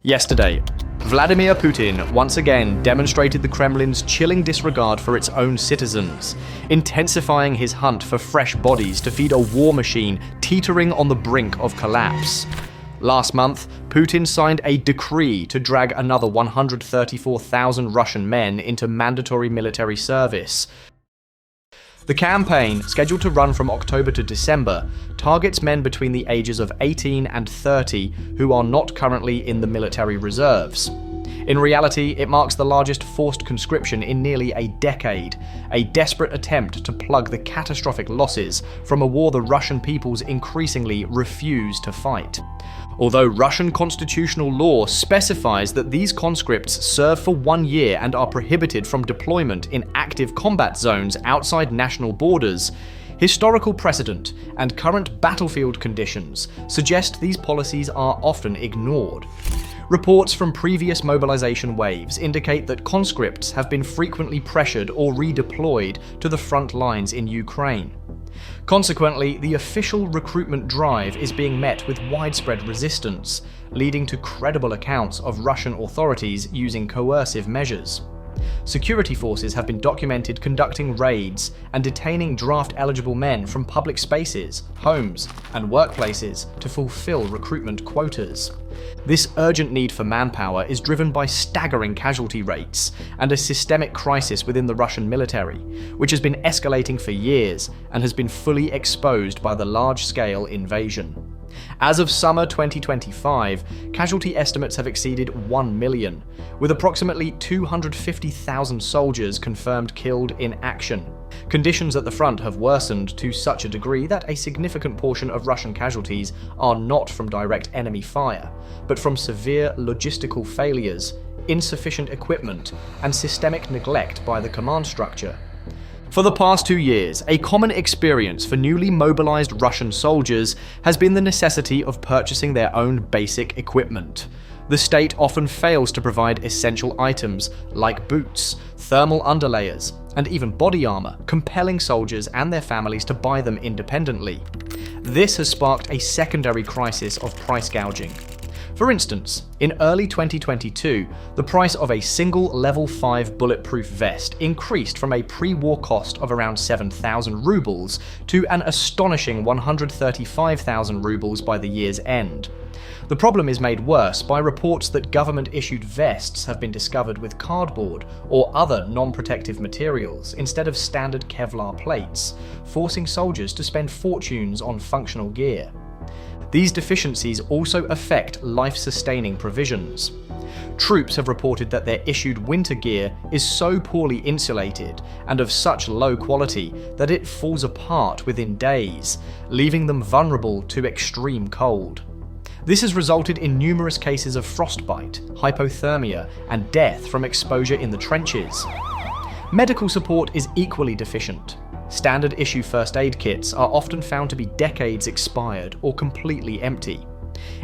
Yesterday, Vladimir Putin once again demonstrated the Kremlin's chilling disregard for its own citizens, intensifying his hunt for fresh bodies to feed a war machine teetering on the brink of collapse. Last month, Putin signed a decree to drag another 134,000 Russian men into mandatory military service. The campaign, scheduled to run from October to December, targets men between the ages of 18 and 30 who are not currently in the military reserves. In reality, it marks the largest forced conscription in nearly a decade, a desperate attempt to plug the catastrophic losses from a war the Russian peoples increasingly refuse to fight. Although Russian constitutional law specifies that these conscripts serve for 1 year and are prohibited from deployment in active combat zones outside national borders, historical precedent and current battlefield conditions suggest these policies are often ignored. Reports from previous mobilization waves indicate that conscripts have been frequently pressured or redeployed to the front lines in Ukraine. Consequently, the official recruitment drive is being met with widespread resistance, leading to credible accounts of Russian authorities using coercive measures. Security forces have been documented conducting raids and detaining draft-eligible men from public spaces, homes, and workplaces to fulfill recruitment quotas. This urgent need for manpower is driven by staggering casualty rates and a systemic crisis within the Russian military, which has been escalating for years and has been fully exposed by the large-scale invasion. As of summer 2025, casualty estimates have exceeded 1 million, with approximately 250,000 soldiers confirmed killed in action. Conditions at the front have worsened to such a degree that a significant portion of Russian casualties are not from direct enemy fire, but from severe logistical failures, insufficient equipment, and systemic neglect by the command structure. For the past 2 years, a common experience for newly mobilized Russian soldiers has been the necessity of purchasing their own basic equipment. The state often fails to provide essential items like boots, thermal underlayers, and even body armor, compelling soldiers and their families to buy them independently. This has sparked a secondary crisis of price gouging. For instance, in early 2022, the price of a single level 5 bulletproof vest increased from a pre-war cost of around 7,000 rubles to an astonishing 135,000 rubles by the year's end. The problem is made worse by reports that government-issued vests have been discovered with cardboard or other non-protective materials instead of standard Kevlar plates, forcing soldiers to spend fortunes on functional gear. These deficiencies also affect life-sustaining provisions. Troops have reported that their issued winter gear is so poorly insulated and of such low quality that it falls apart within days, leaving them vulnerable to extreme cold. This has resulted in numerous cases of frostbite, hypothermia, and death from exposure in the trenches. Medical support is equally deficient. Standard issue first aid kits are often found to be decades expired or completely empty.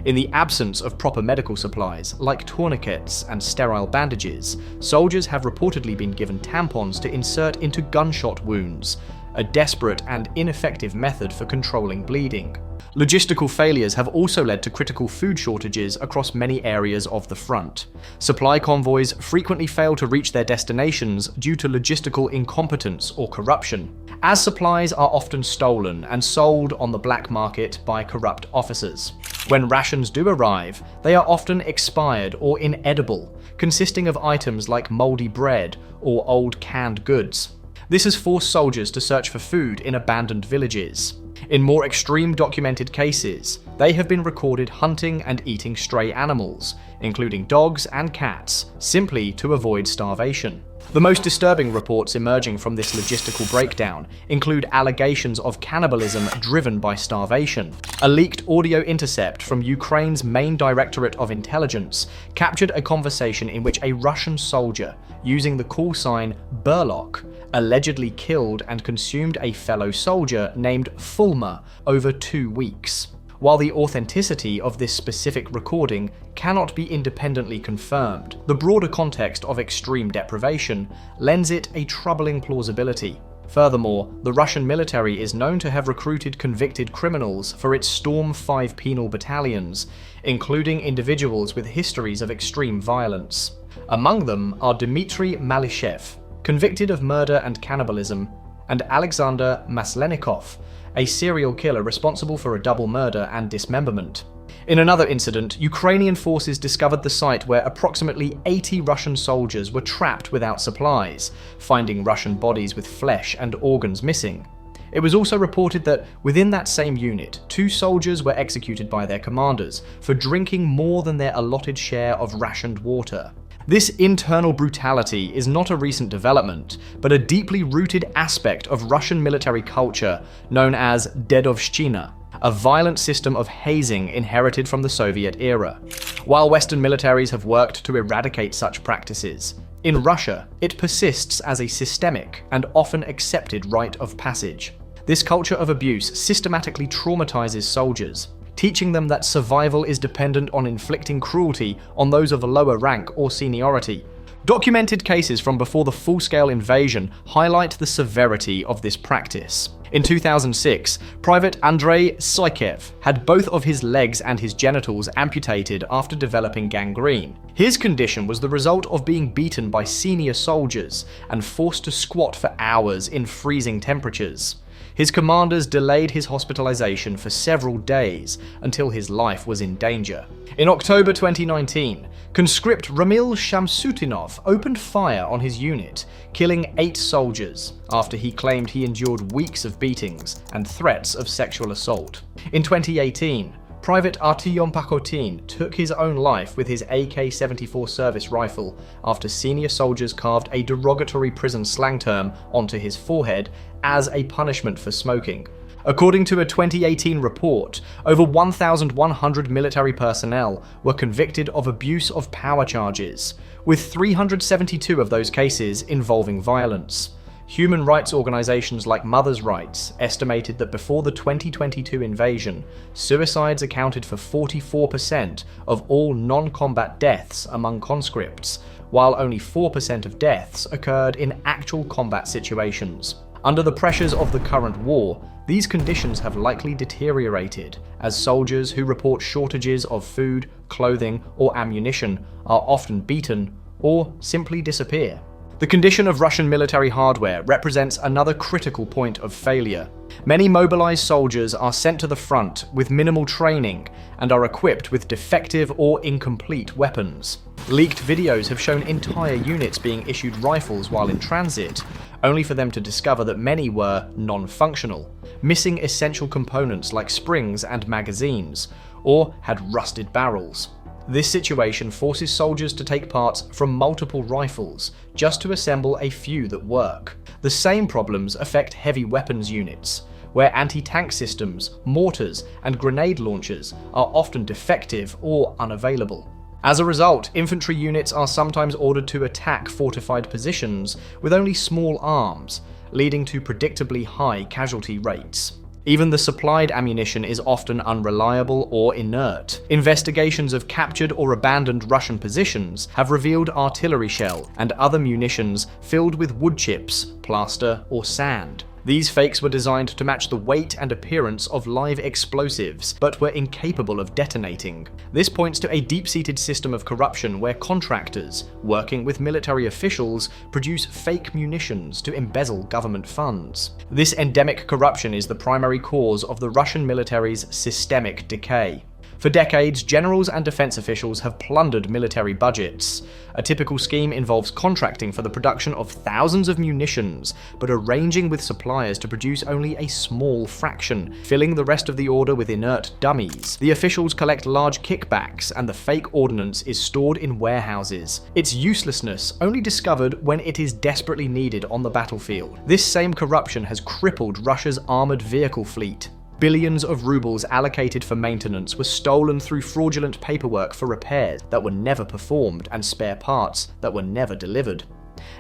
In the absence of proper medical supplies, like tourniquets and sterile bandages, soldiers have reportedly been given tampons to insert into gunshot wounds, a desperate and ineffective method for controlling bleeding. Logistical failures have also led to critical food shortages across many areas of the front. Supply convoys frequently fail to reach their destinations due to logistical incompetence or corruption, as supplies are often stolen and sold on the black market by corrupt officers. When rations do arrive, they are often expired or inedible, consisting of items like moldy bread or old canned goods. This has forced soldiers to search for food in abandoned villages. In more extreme documented cases, they have been recorded hunting and eating stray animals, including dogs and cats, simply to avoid starvation. The most disturbing reports emerging from this logistical breakdown include allegations of cannibalism driven by starvation. A leaked audio intercept from Ukraine's main Directorate of Intelligence captured a conversation in which a Russian soldier, using the call sign Burlock, allegedly killed and consumed a fellow soldier named Fulmer over 2 weeks. While the authenticity of this specific recording cannot be independently confirmed, the broader context of extreme deprivation lends it a troubling plausibility. Furthermore, the Russian military is known to have recruited convicted criminals for its Storm 5 penal battalions, including individuals with histories of extreme violence. Among them are Dmitry Malyshev, convicted of murder and cannibalism, and Alexander Maslenikov, a serial killer responsible for a double murder and dismemberment. In another incident, Ukrainian forces discovered the site where approximately 80 Russian soldiers were trapped without supplies, finding Russian bodies with flesh and organs missing. It was also reported that within that same unit, 2 soldiers were executed by their commanders for drinking more than their allotted share of rationed water. This internal brutality is not a recent development, but a deeply rooted aspect of Russian military culture known as Dedovshchina, a violent system of hazing inherited from the Soviet era. While Western militaries have worked to eradicate such practices, in Russia, it persists as a systemic and often accepted rite of passage. This culture of abuse systematically traumatizes soldiers, teaching them that survival is dependent on inflicting cruelty on those of a lower rank or seniority. Documented cases from before the full-scale invasion highlight the severity of this practice. In 2006, Private Andrei Sykev had both of his legs and his genitals amputated after developing gangrene. His condition was the result of being beaten by senior soldiers and forced to squat for hours in freezing temperatures. His commanders delayed his hospitalization for several days until his life was in danger. In October 2019, conscript Ramil Shamsutinov opened fire on his unit, killing 8 soldiers after he claimed he endured weeks of beatings and threats of sexual assault. In 2018, Private Artyom Pakotin took his own life with his AK-74 service rifle after senior soldiers carved a derogatory prison slang term onto his forehead as a punishment for smoking. According to a 2018 report, over 1,100 military personnel were convicted of abuse of power charges, with 372 of those cases involving violence. Human rights organizations like Mothers' Rights estimated that before the 2022 invasion, suicides accounted for 44% of all non-combat deaths among conscripts, while only 4% of deaths occurred in actual combat situations. Under the pressures of the current war, these conditions have likely deteriorated, as soldiers who report shortages of food, clothing, or ammunition are often beaten or simply disappear. The condition of Russian military hardware represents another critical point of failure. Many mobilized soldiers are sent to the front with minimal training and are equipped with defective or incomplete weapons. Leaked videos have shown entire units being issued rifles while in transit, only for them to discover that many were non-functional, missing essential components like springs and magazines, or had rusted barrels. This situation forces soldiers to take parts from multiple rifles just to assemble a few that work. The same problems affect heavy weapons units, where anti-tank systems, mortars, and grenade launchers are often defective or unavailable. As a result, infantry units are sometimes ordered to attack fortified positions with only small arms, leading to predictably high casualty rates. Even the supplied ammunition is often unreliable or inert. Investigations of captured or abandoned Russian positions have revealed artillery shell and other munitions filled with wood chips, plaster, or sand. These fakes were designed to match the weight and appearance of live explosives, but were incapable of detonating. This points to a deep-seated system of corruption where contractors, working with military officials, produce fake munitions to embezzle government funds. This endemic corruption is the primary cause of the Russian military's systemic decay. For decades, generals and defense officials have plundered military budgets. A typical scheme involves contracting for the production of thousands of munitions, but arranging with suppliers to produce only a small fraction, filling the rest of the order with inert dummies. The officials collect large kickbacks, and the fake ordnance is stored in warehouses. Its uselessness only discovered when it is desperately needed on the battlefield. This same corruption has crippled Russia's armored vehicle fleet. Billions of rubles allocated for maintenance were stolen through fraudulent paperwork for repairs that were never performed and spare parts that were never delivered.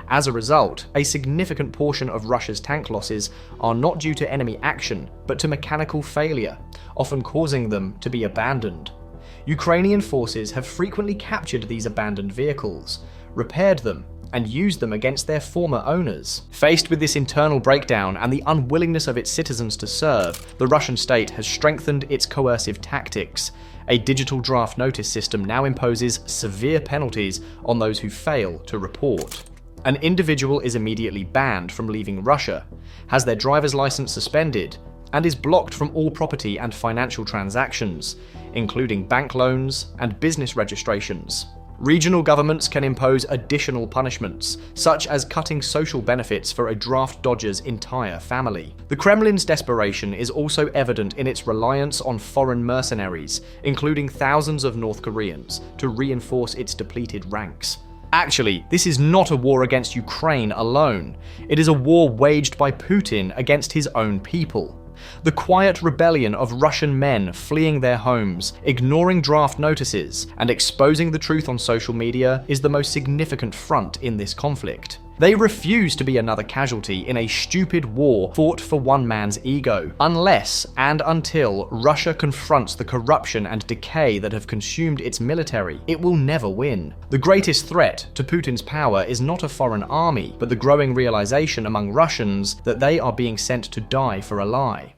As a result, a significant portion of Russia's tank losses are not due to enemy action, but to mechanical failure, often causing them to be abandoned. Ukrainian forces have frequently captured these abandoned vehicles, repaired them, and use them against their former owners. Faced with this internal breakdown and the unwillingness of its citizens to serve, the Russian state has strengthened its coercive tactics. A digital draft notice system now imposes severe penalties on those who fail to report. An individual is immediately banned from leaving Russia, has their driver's license suspended, and is blocked from all property and financial transactions, including bank loans and business registrations. Regional governments can impose additional punishments, such as cutting social benefits for a draft dodger's entire family. The Kremlin's desperation is also evident in its reliance on foreign mercenaries, including thousands of North Koreans, to reinforce its depleted ranks. Actually, this is not a war against Ukraine alone. It is a war waged by Putin against his own people. The quiet rebellion of Russian men fleeing their homes, ignoring draft notices, and exposing the truth on social media is the most significant front in this conflict. They refuse to be another casualty in a stupid war fought for one man's ego, unless and until Russia confronts the corruption and decay that have consumed its military. It will never win. The greatest threat to Putin's power is not a foreign army, but the growing realization among Russians that they are being sent to die for a lie.